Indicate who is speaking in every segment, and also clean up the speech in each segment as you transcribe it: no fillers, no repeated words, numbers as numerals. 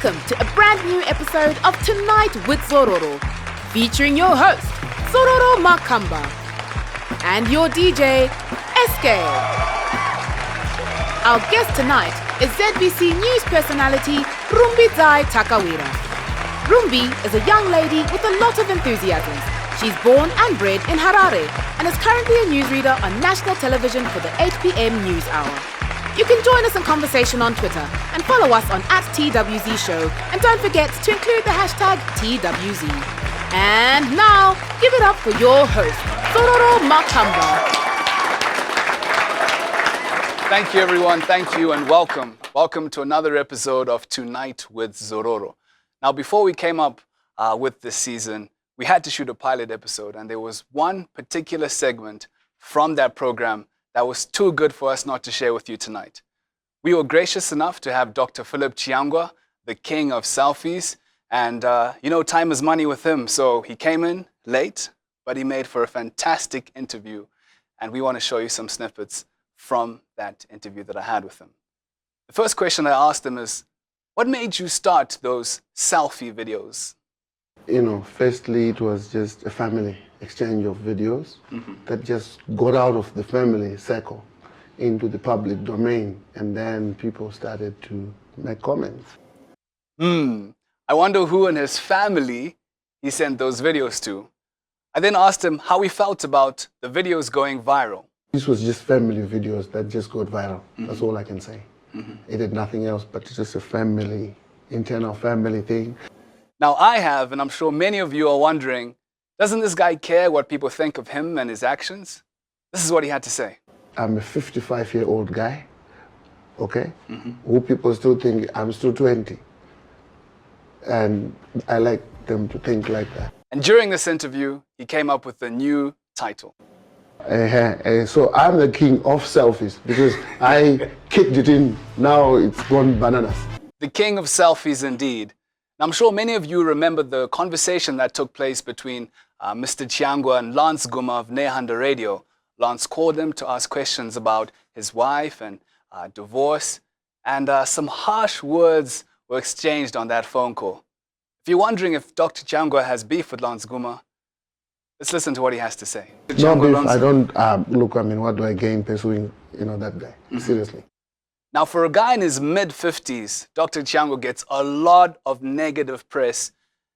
Speaker 1: Welcome to a brand new episode of Tonight with Zororo, featuring your host, Zororo Makamba, and your DJ, SK. Our guest tonight is ZBC News personality, Rumbi Takawira. Rumbi is a young lady with a lot of enthusiasm. She's born and bred in Harare and is currently a newsreader on national television for the 8 p.m. news hour. You can join us in conversation on Twitter and follow us on @TWZ Show. And don't forget to include the hashtag TWZ. And now, give it up for your host, Zororo Makamba.
Speaker 2: Thank you, everyone. Thank you and welcome. Welcome to another episode of Tonight with Zororo. Now, before we came up with this season, we had to shoot a pilot episode, and there was one particular segment from that program that was too good for us not to share with you tonight. We were gracious enough to have Dr. Philip Chiyangwa, the king of selfies, and time is money with him, so he came in late, but he made for a fantastic interview, and we want to show you some snippets from that interview that I had with him. The first question I asked him is, what made you start those selfie videos?
Speaker 3: Firstly, it was just a family exchange of videos that just got out of the family circle into the public domain, and then people started to make comments.
Speaker 2: I wonder who in his family he sent those videos to. I then asked him how he felt about the videos going viral.
Speaker 3: This was just family videos that just got viral. That's all I can say. It did nothing else but just a internal family thing.
Speaker 2: Now I have, and I'm sure many of you are wondering, doesn't this guy care what people think of him and his actions? This is what he had to say.
Speaker 3: I'm a 55-year-old guy, okay, who people still think I'm still 20. And I like them to think like that.
Speaker 2: And during this interview, he came up with a new title.
Speaker 3: So I'm the king of selfies because I kicked it in, now it's gone bananas.
Speaker 2: The king of selfies indeed. Now, I'm sure many of you remember the conversation that took place between Mr. Chiyangwa and Lance Guma of Nehanda Radio. Lance called him to ask questions about his wife and divorce, and some harsh words were exchanged on that phone call. If you're wondering if Dr. Chiyangwa has beef with Lance Guma, let's listen to what he has to say.
Speaker 3: No beef, I don't, what do I gain pursuing, that guy, seriously.
Speaker 2: Now, for a guy in his mid-50s, Dr. Chiyangwa gets a lot of negative press,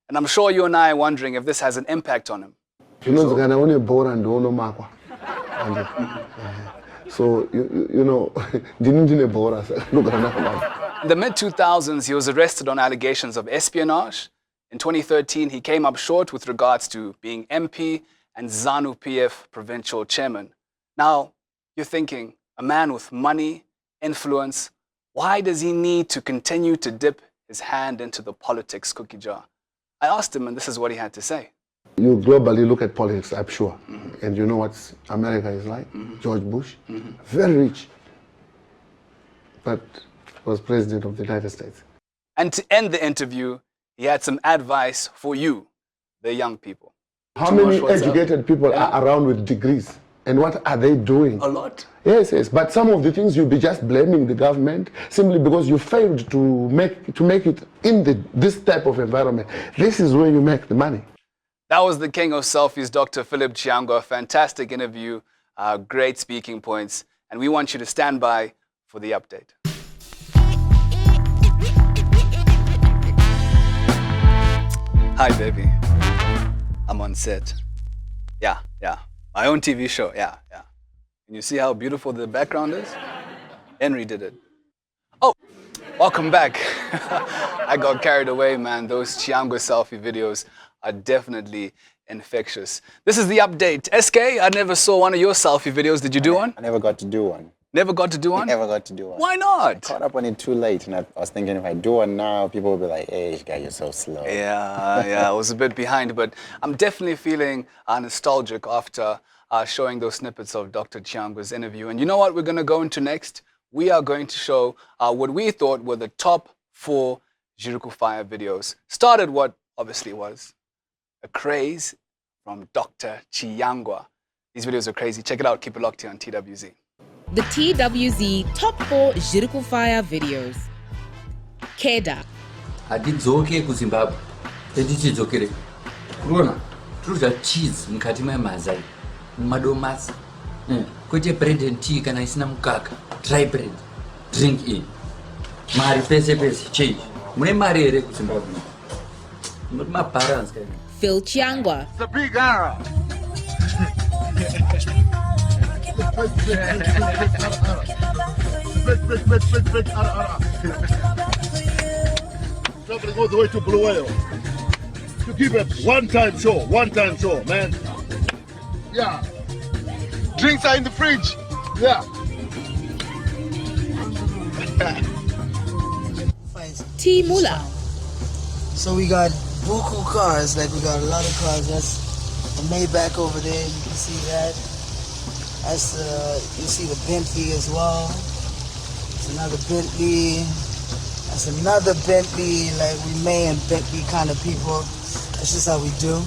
Speaker 2: and I'm sure you and I are wondering if this has an impact on him.
Speaker 3: So, didn't bore us.
Speaker 2: In the mid-2000s, he was arrested on allegations of espionage. In 2013, he came up short with regards to being MP and ZANU-PF provincial chairman. Now, you're thinking, a man with money, influence, why does he need to continue to dip his hand into the politics cookie jar? I asked him, and this is what he had to say.
Speaker 3: You globally look at politics, I'm sure, and you know what America is like. George Bush, very rich, but was president of the United States.
Speaker 2: And to end the interview, he had some advice for you, the young people.
Speaker 3: How many educated people are around with degrees? And what are they doing?
Speaker 2: A lot.
Speaker 3: Yes. But some of the things you'll be just blaming the government simply because you failed to make it in this type of environment. This is where you make the money.
Speaker 2: That was the king of selfies, Dr. Philip Chiyangwa. Fantastic interview, great speaking points. And we want you to stand by for the update. Hi, baby. I'm on set. Yeah. My own TV show, yeah. Can you see how beautiful the background is? Henry did it. Oh, welcome back. I got carried away, man. Those Chiyangwa selfie videos are definitely infectious. This is the update. SK, I never saw one of your selfie videos. Did you do one?
Speaker 4: I never got to do one.
Speaker 2: Never got to do one?
Speaker 4: Never got to do one.
Speaker 2: Why not?
Speaker 4: I caught up on it too late, and I was thinking if I do one now, people will be like, hey, guy, you're so slow.
Speaker 2: Yeah, I was a bit behind, but I'm definitely feeling nostalgic after showing those snippets of Dr. Chiyangwa's interview. And you know what we're going to go into next? We are going to show what we thought were the top 4 Jiruku Fire videos. Started what obviously was a craze from Dr. Chiyangwa. These videos are crazy. Check it out. Keep it locked here on TWZ.
Speaker 1: The TWZ Top 4 Jiruku Fire videos. Keda.
Speaker 5: hatidzoke kuZimbabwe tetichidzokere kuona tiri cheese mukati memazai madomasi kwete bread and tea kana isina mukaka dry bread drink in mari pese change mune mari here kuZimbabwe muri mabalance kind.
Speaker 1: Phil Chiyangwa.
Speaker 6: It's a big arrow. Big arrow. Traveling all the way to Blue Whale to give a one-time show, man. Yeah. Drinks are in the fridge. Yeah.
Speaker 1: T Mula.
Speaker 7: So we got buku cars, like we got a lot of cars. That's a Maybach over there, you can see that. That's you see the Bentley as well. It's another Bentley. That's another Bentley, like we May and Bentley kind of people. That's just how we do.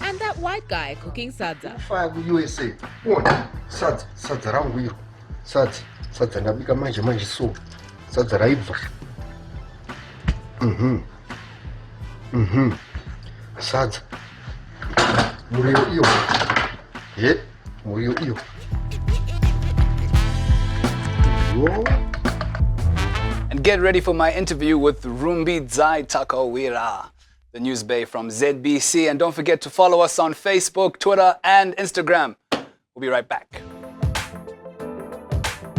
Speaker 1: And that white guy cooking sadza.
Speaker 8: Five USA. One. Sadza rangu. Sadza ndabika manje so. Sadza raibva. Sadza. Muriyo iyo. Muriyo iyo.
Speaker 2: And get ready for my interview with Rumbi Takawira, the NewsBae from ZBC. And don't forget to follow us on Facebook, Twitter, and Instagram. We'll be right back.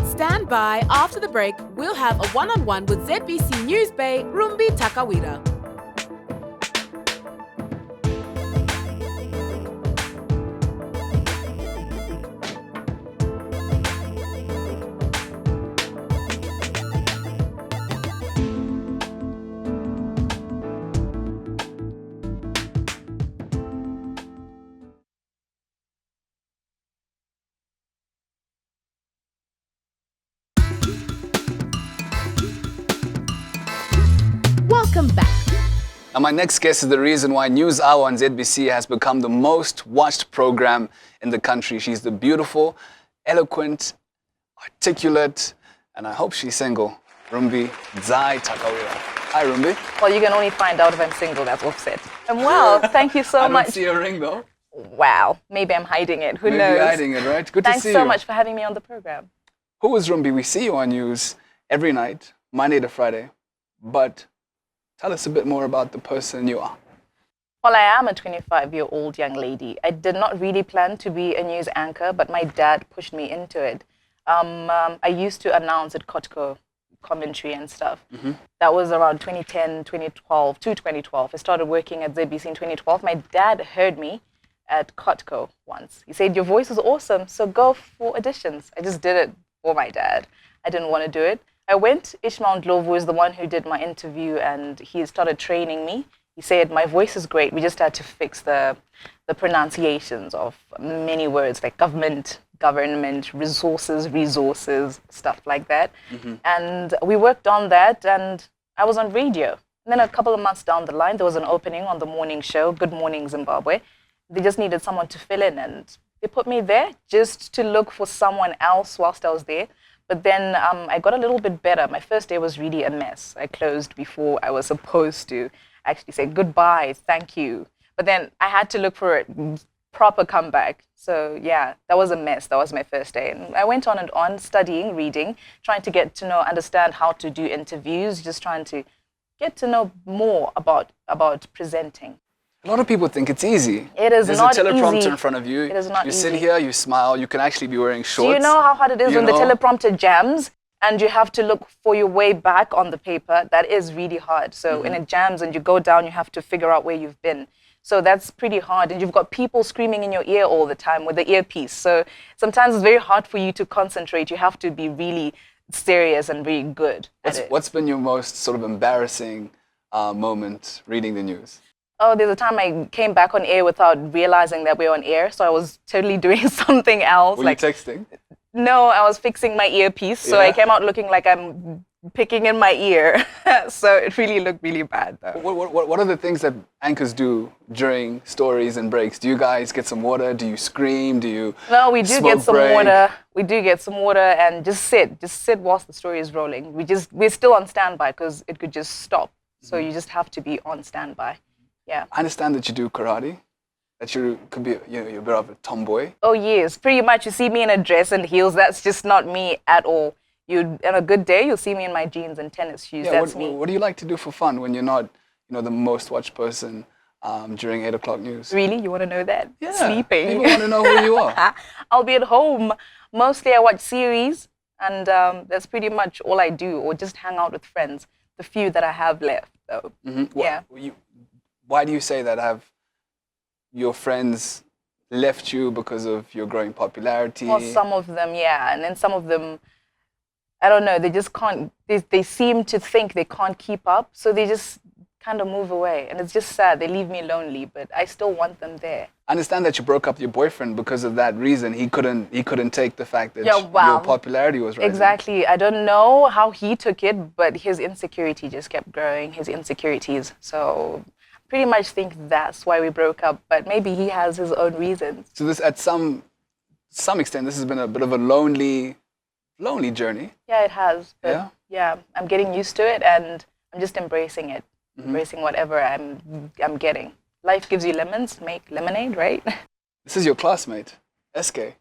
Speaker 1: Stand by. After the break, we'll have a one-on-one with ZBC NewsBae Rumbi Takawira. Welcome back.
Speaker 2: Now, my next guest is the reason why News Hour on ZBC has become the most watched program in the country. She's the beautiful, eloquent, articulate, and I hope she's single, Rumbi Takawira. Hi, Rumbi.
Speaker 9: Well, you can only find out if I'm single, that's offset. And well, thank you so
Speaker 2: I
Speaker 9: much.
Speaker 2: don't see a ring, though.
Speaker 9: Wow, maybe I'm hiding it. Who
Speaker 2: Maybe
Speaker 9: knows?
Speaker 2: you're hiding it, right? Good to
Speaker 9: Thanks
Speaker 2: see you.
Speaker 9: so much for having me on the program.
Speaker 2: Who is Rumbi? We see you on news every night, Monday to Friday. But tell us a bit more about the person you are.
Speaker 9: Well, I am a 25-year-old young lady. I did not really plan to be a news anchor, but my dad pushed me into it. I used to announce at Kotko, commentary and stuff. That was around 2010, 2012, to 2012. I started working at ZBC in 2012. My dad heard me at Kotko once. He said, your voice is awesome, so go for auditions. I just did it for my dad. I didn't want to do it. I went, Ishmael Ndlovu was the one who did my interview, and he started training me. He said, my voice is great. We just had to fix the pronunciations of many words like government, resources, stuff like that. And we worked on that, and I was on radio. And then a couple of months down the line, there was an opening on the morning show, Good Morning Zimbabwe. They just needed someone to fill in, and they put me there just to look for someone else whilst I was there. But then I got a little bit better. My first day was really a mess. I closed before I was supposed to actually say goodbye, thank you. But then I had to look for a proper comeback. So yeah, that was a mess. That was my first day. And I went on and on, studying, reading, trying to get to know, understand how to do interviews, just trying to get to know more about presenting.
Speaker 2: A lot of people think it's easy.
Speaker 9: It is not easy.
Speaker 2: There's a teleprompter in front of you.
Speaker 9: It is not
Speaker 2: You
Speaker 9: easy.
Speaker 2: sit here, you smile, you can actually be wearing shorts.
Speaker 9: Do you know how hard it is when the teleprompter jams and you have to look for your way back on the paper? That is really hard. So when it jams and you go down, you have to figure out where you've been. So that's pretty hard. And you've got people screaming in your ear all the time with the earpiece. So sometimes it's very hard for you to concentrate. You have to be really serious and really good at it.
Speaker 2: What's been your most sort of embarrassing moment reading the news?
Speaker 9: Oh, there's a time I came back on air without realizing that we were on air. So I was totally doing something else.
Speaker 2: Were you texting?
Speaker 9: No, I was fixing my earpiece. So I came out looking like I'm picking in my ear. So it really looked really bad though.
Speaker 2: What are the things that anchors do during stories and breaks? Do you guys get some water? Do you scream? Do you
Speaker 9: No, we do get
Speaker 2: smoke
Speaker 9: some
Speaker 2: break?
Speaker 9: water. We do get some water and just sit whilst the story is rolling. We're still on standby because it could just stop. So you just have to be on standby. Yeah.
Speaker 2: I understand that you do karate, that you could be, you're a bit of a tomboy.
Speaker 9: Oh yes, pretty much. You see me in a dress and heels. That's just not me at all. On a good day, you'll see me in my jeans and tennis shoes.
Speaker 2: Yeah,
Speaker 9: That's
Speaker 2: what,
Speaker 9: me.
Speaker 2: what do you like to do for fun when you're not, the most watched person during 8 o'clock news?
Speaker 9: Really? You want to know that?
Speaker 2: Yeah.
Speaker 9: Sleeping.
Speaker 2: People want to know who you are.
Speaker 9: I'll be at home. Mostly I watch series, and that's pretty much all I do, or just hang out with friends. The few that I have left, though. Yeah.
Speaker 2: Why do you say that? Have your friends left you because of your growing popularity?
Speaker 9: Well, some of them, yeah. And then some of them, I don't know, they just can't, they seem to think they can't keep up, so they just kind of move away. And it's just sad. They leave me lonely, but I still want them there.
Speaker 2: I understand that you broke up with your boyfriend because of that reason. He couldn't take the fact that
Speaker 9: Yeah, wow.
Speaker 2: your popularity was rising.
Speaker 9: Exactly. I don't know how he took it, but his insecurity just kept growing, his insecurities. So pretty much think that's why we broke up, but maybe he has his own reasons.
Speaker 2: So this, at some extent, this has been a bit of a lonely journey.
Speaker 9: Yeah, it has. But
Speaker 2: Yeah?
Speaker 9: yeah, I'm getting used to it, and I'm just embracing it, embracing whatever I'm getting. Life gives you lemons, make lemonade, right?
Speaker 2: This is your classmate, SK.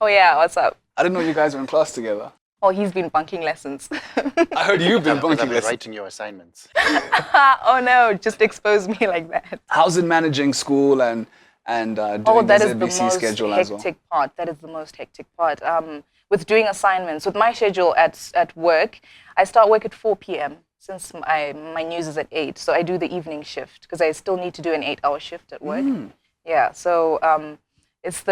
Speaker 9: Oh yeah, what's up?
Speaker 2: I didn't know you guys were in class together.
Speaker 9: Oh, he's been bunking lessons.
Speaker 2: I heard you've been bunking
Speaker 4: I've been
Speaker 2: lessons.
Speaker 4: writing your assignments.
Speaker 9: Oh no, just expose me like that.
Speaker 2: How's it managing school and doing
Speaker 9: Oh, that
Speaker 2: the
Speaker 9: is the
Speaker 2: ZBC
Speaker 9: most
Speaker 2: schedule as well?
Speaker 9: hectic part. That is the most hectic part. With doing assignments, with my schedule at work, I start work at 4 p.m. since my news is at 8. So I do the evening shift because I still need to do an 8-hour shift at work. Yeah, so it's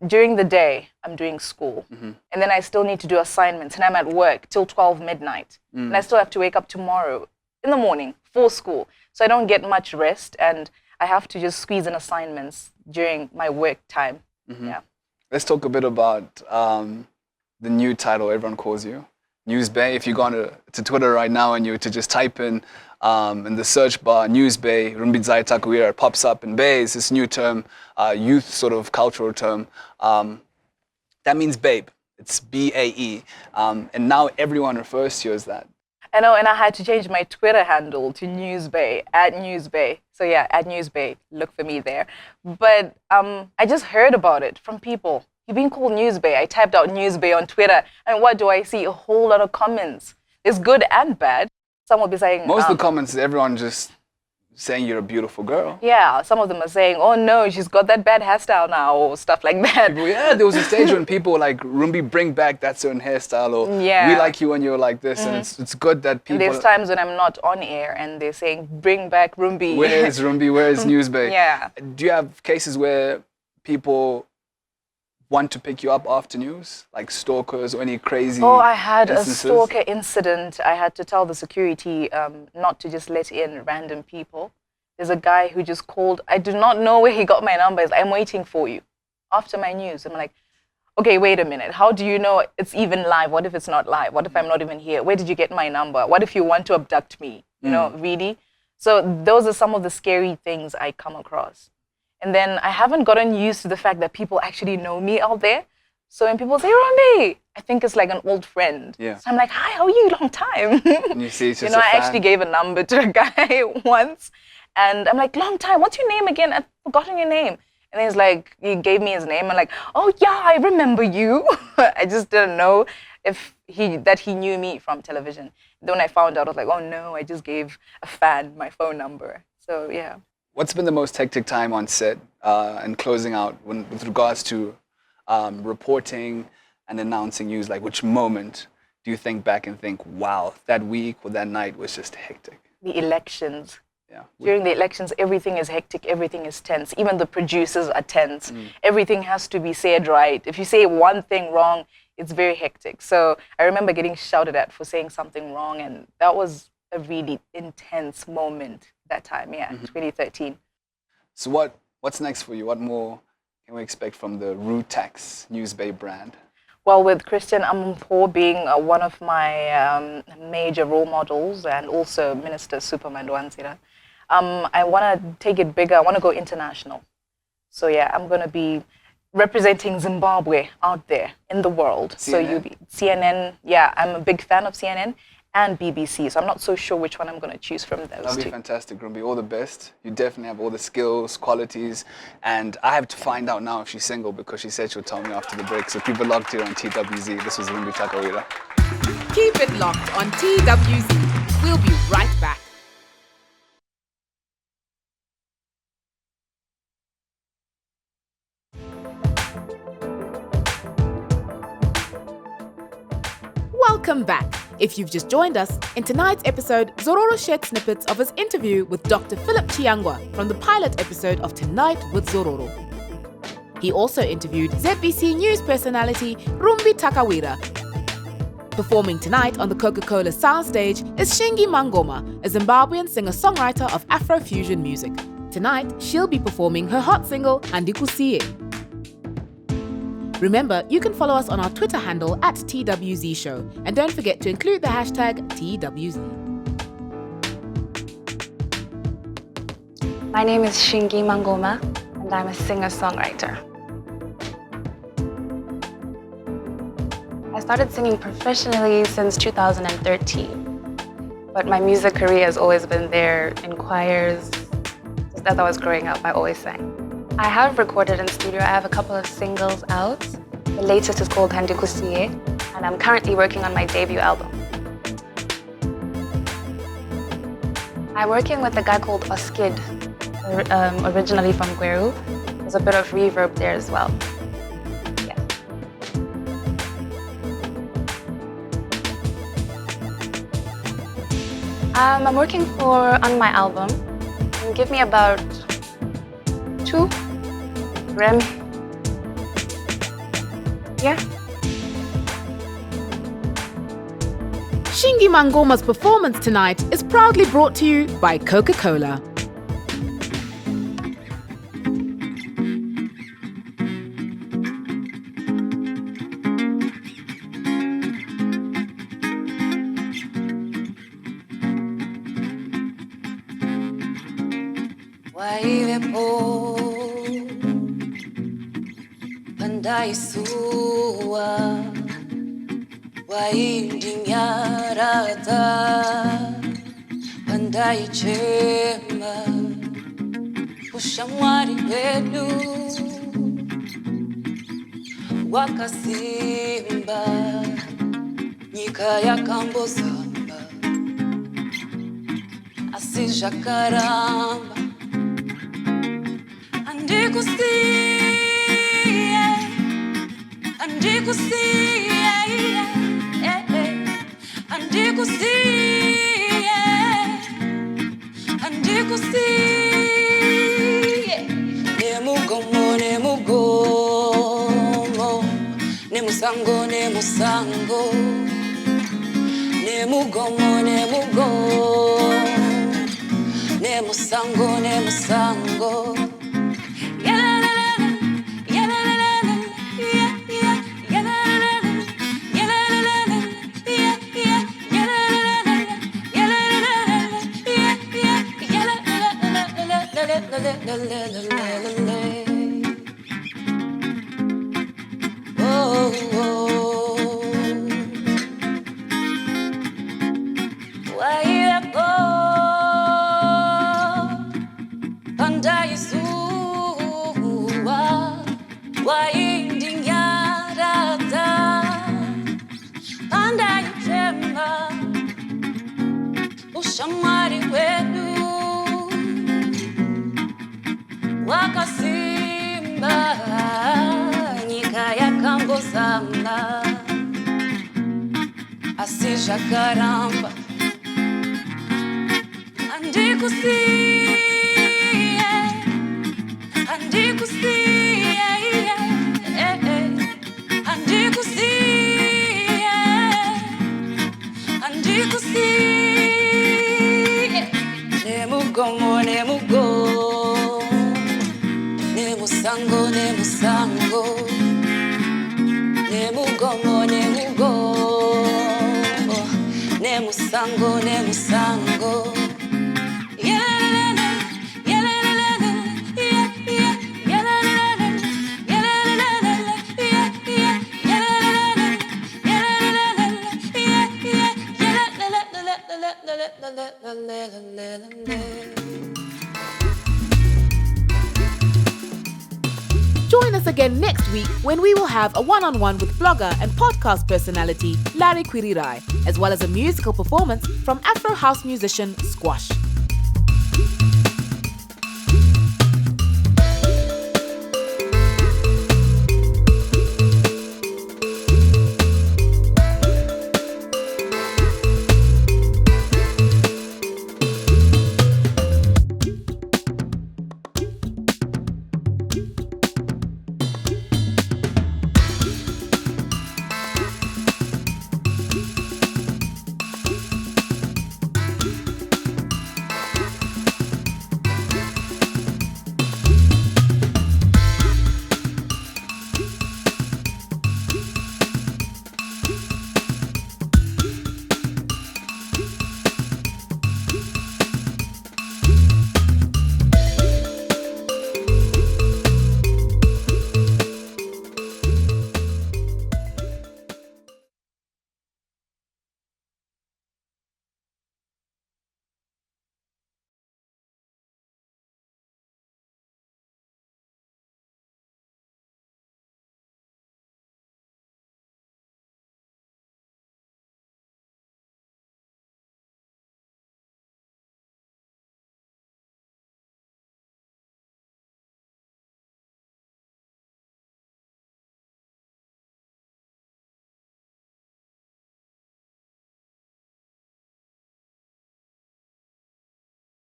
Speaker 9: during the day I'm doing school, and then I still need to do assignments, and I'm at work till 12 midnight, and I still have to wake up tomorrow in the morning for school. So I don't get much rest, and I have to just squeeze in assignments during my work time. Yeah.
Speaker 2: Let's talk a bit about the new title everyone calls you, NewsBae. If you go on to Twitter right now and you were to just type in the search bar, NewsBae, Rumbi Takawira, it pops up. And Bae is this new term, youth sort of cultural term. That means babe. It's B-A-E. And now everyone refers to you as that.
Speaker 9: I know, and I had to change my Twitter handle to NewsBae, @NewsBae. So yeah, @NewsBae, look for me there. But I just heard about it from people. You've been called NewsBae. I typed out NewsBae on Twitter, and what do I see? A whole lot of comments. It's good and bad. Some will be saying...
Speaker 2: Most of the comments is everyone just saying you're a beautiful girl.
Speaker 9: Yeah, some of them are saying, oh no, she's got that bad hairstyle now, or stuff like that.
Speaker 2: People, yeah, there was a stage when people were like, Rumbi, bring back that certain hairstyle, or we like you when you're like this. And it's good that people...
Speaker 9: And there's times when I'm not on air and they're saying, bring back Rumbi.
Speaker 2: Where is Rumbi? Where is NewsBae?
Speaker 9: Yeah.
Speaker 2: Do you have cases where people want to pick you up after news, like stalkers or any crazy
Speaker 9: Oh, I had
Speaker 2: instances?
Speaker 9: a stalker incident. I had to tell the security not to just let in random people. There's a guy who just called. I do not know where he got my number. He's like, I'm waiting for you after my news. I'm like, okay, wait a minute. How do you know it's even live? What if it's not live? What if I'm not even here? Where did you get my number? What if you want to abduct me? You know, really? So those are some of the scary things I come across. And then I haven't gotten used to the fact that people actually know me out there. So when people say, Rumbi, I think it's like an old friend.
Speaker 2: Yeah.
Speaker 9: So I'm like, hi, how are you? Long time.
Speaker 2: And you see, it's just
Speaker 9: You know,
Speaker 2: a
Speaker 9: I
Speaker 2: fan.
Speaker 9: actually gave a number to a guy once. And I'm like, long time. What's your name again? I've forgotten your name. And he's like, he gave me his name. I'm like, oh, yeah, I remember you. I just didn't know that he knew me from television. Then when I found out, I was like, oh, no, I just gave a fan my phone number. So, yeah.
Speaker 2: What's been the most hectic time on set and closing out with regards to reporting and announcing news? Like, which moment do you think back and think, wow, that week or that night was just hectic?
Speaker 9: The elections.
Speaker 2: Yeah.
Speaker 9: During the elections, everything is hectic, everything is tense. Even the producers are tense. Everything has to be said right. If you say one thing wrong, it's very hectic. So I remember getting shouted at for saying something wrong, and that was a really intense moment that time, 2013.
Speaker 2: So what's next for you? What more can we expect from the Rutax NewsBae brand?
Speaker 9: Well, with Christian Ampho being one of my major role models and also Minister Superman Dwansira, I want to take it bigger. I want to go international. So yeah, I'm going to be representing Zimbabwe out there in the world.
Speaker 2: CNN?
Speaker 9: So CNN, yeah, I'm a big fan of CNN and BBC. So I'm not so sure which one I'm going to choose from those
Speaker 2: That'll be
Speaker 9: two.
Speaker 2: fantastic, Rumbi. All the best. You definitely have all the skills, qualities, and I have to find out now if she's single because she said she'll tell me after the break. So keep it locked here on TWZ. This was Rumbi Takawira.
Speaker 1: Keep it locked on TWZ. We'll be right back. Welcome back. If you've just joined us, in tonight's episode, Zororo shared snippets of his interview with Dr. Philip Chiyangwa from the pilot episode of Tonight with Zororo. He also interviewed ZBC News personality Rumbi Takawira. Performing tonight on the Coca-Cola soundstage is Shingi Mangoma, a Zimbabwean singer-songwriter of Afro-fusion music. Tonight, she'll be performing her hot single, Handikusiye. Remember, you can follow us on our Twitter handle at TWZ Show, and don't forget to include the hashtag TWZ.
Speaker 10: My name is Shingi Mangoma, and I'm a singer-songwriter. I started singing professionally since 2013, but my music career has always been there in choirs. Just as I was growing up, I always sang. I have recorded in studio. I have a couple of singles out. The latest is called Handikusiye, and I'm currently working on my debut album. I'm working with a guy called Oskid, originally from Gweru. There's a bit of reverb there as well. Yeah. I'm working on my album. Give me about 2 Grammy. Yeah.
Speaker 1: Shingi Mangoma's performance tonight is proudly brought to you by Coca-Cola.
Speaker 11: Pandaisua waindinyarata pandaichema ushamwari wedu wakasimba nyika yakambozamba asizvakaramba andikusiye andikusiye andikusiye andikusiye nemugomo nemugomo nemusango nemusango nemugomo nemugomo nemusango nemusango. Ushamari wedu wakasimba nyika yakambozamba asizvakaramba andikusiye andikusiye andikusiye andikusiye nemugomo nemugomo nemusango nemusango nemugomo nemugomo nemusango nemusango
Speaker 1: Join us again next week when we will have a one-on-one with blogger and podcast personality Larry Kwirirai, as well as a musical performance from Afro house musician Squash.